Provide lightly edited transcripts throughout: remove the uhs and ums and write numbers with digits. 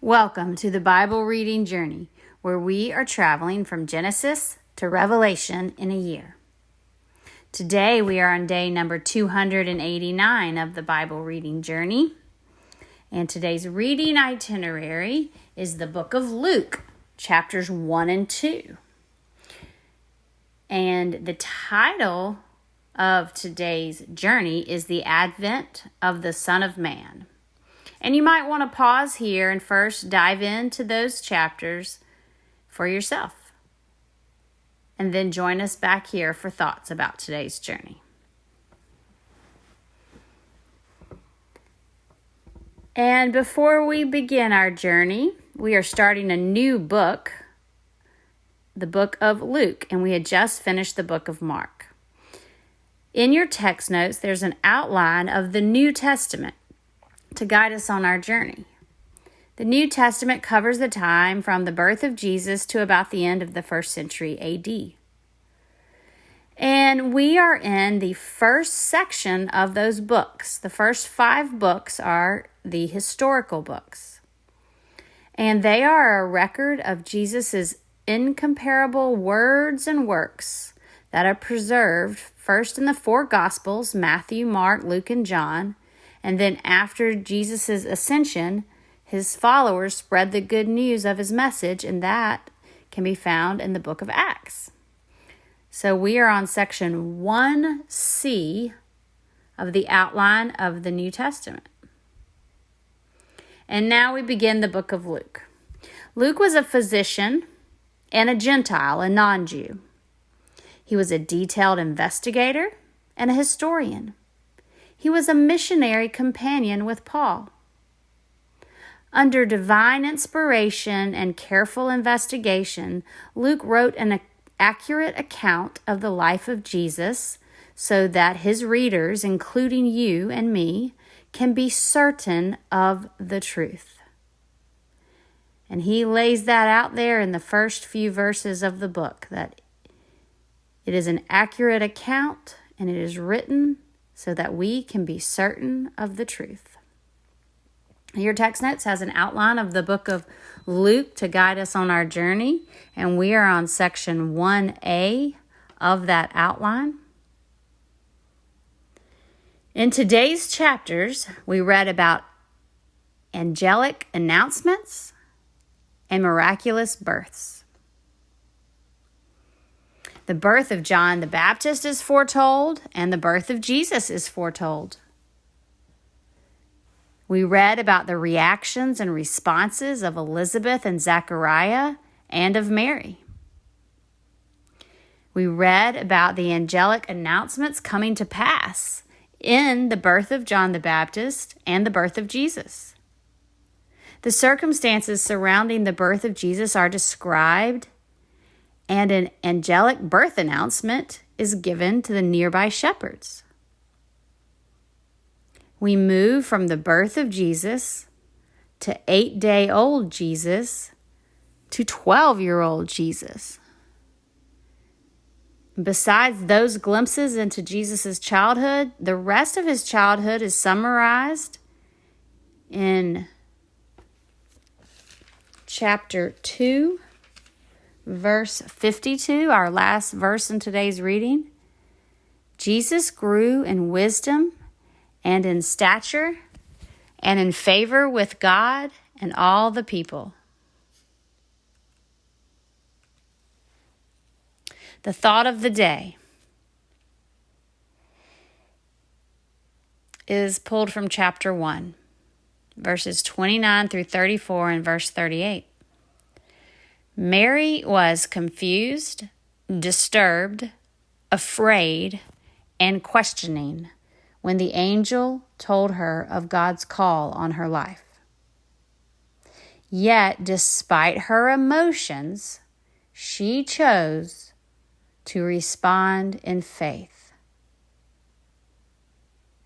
Welcome to the Bible reading journey, where we are traveling from Genesis to Revelation in a year. Today we are on day number 289 of the Bible reading journey, and today's reading itinerary is the book of Luke, chapters 1 and 2. And the title of today's journey is The Advent of the Son of Man. And you might want to pause here and first dive into those chapters for yourself. And then join us back here for thoughts about today's journey. And before we begin our journey, we are starting a new book, the book of Luke, and we had just finished the book of Mark. In your text notes, there's an outline of the New Testament to guide us on our journey. The New Testament covers the time from the birth of Jesus to about the end of the first century AD. And we are in the first section of those books. The first 5 books are the historical books. And they are a record of Jesus's incomparable words and works that are preserved first in the 4 Gospels, Matthew, Mark, Luke, and John. And then after Jesus' ascension, his followers spread the good news of his message, and that can be found in the book of Acts. So we are on section 1C of the outline of the New Testament. And now we begin the book of Luke. Luke was a physician and a Gentile, a non-Jew. He was a detailed investigator and a historian. He was a missionary companion with Paul. Under divine inspiration and careful investigation, Luke wrote an accurate account of the life of Jesus so that his readers, including you and me, can be certain of the truth. And he lays that out there in the first few verses of the book, that it is an accurate account and it is written so that we can be certain of the truth. Your text notes has an outline of the book of Luke to guide us on our journey, and we are on section 1A of that outline. In today's chapters, we read about angelic announcements and miraculous births. The birth of John the Baptist is foretold, and the birth of Jesus is foretold. We read about the reactions and responses of Elizabeth and Zechariah and of Mary. We read about the angelic announcements coming to pass in the birth of John the Baptist and the birth of Jesus. The circumstances surrounding the birth of Jesus are described, and an angelic birth announcement is given to the nearby shepherds. We move from the birth of Jesus to 8-day-old Jesus to 12-year-old Jesus. Besides those glimpses into Jesus' childhood, the rest of his childhood is summarized in chapter 2, verse 52, our last verse in today's reading. Jesus grew in wisdom and in stature and in favor with God and all the people. The thought of the day is pulled from chapter 1, verses 29 through 34 and verse 38. Mary was confused, disturbed, afraid, and questioning when the angel told her of God's call on her life. Yet, despite her emotions, she chose to respond in faith.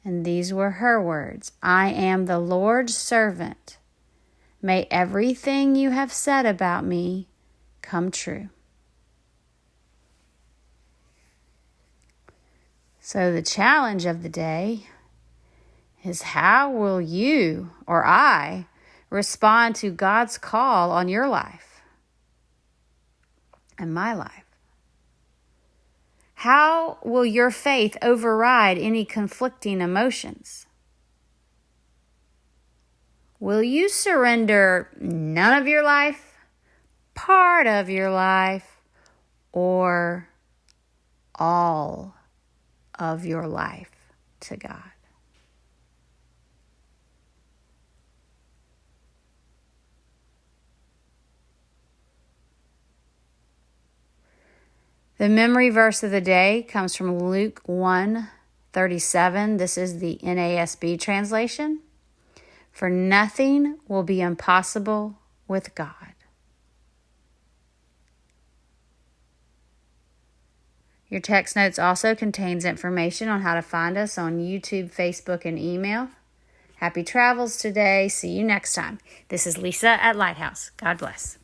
And these were her words: "I am the Lord's servant. May everything you have said about me come true." So the challenge of the day is, how will you or I respond to God's call on your life and my life? How will your faith override any conflicting emotions? Will you surrender none of your life, part of your life, or all of your life to God? The memory verse of the day comes from Luke 1:37. This is the NASB translation. For nothing will be impossible with God. Your text notes also contains information on how to find us on YouTube, Facebook, and email. Happy travels today. See you next time. This is Lisa at Lighthouse. God bless.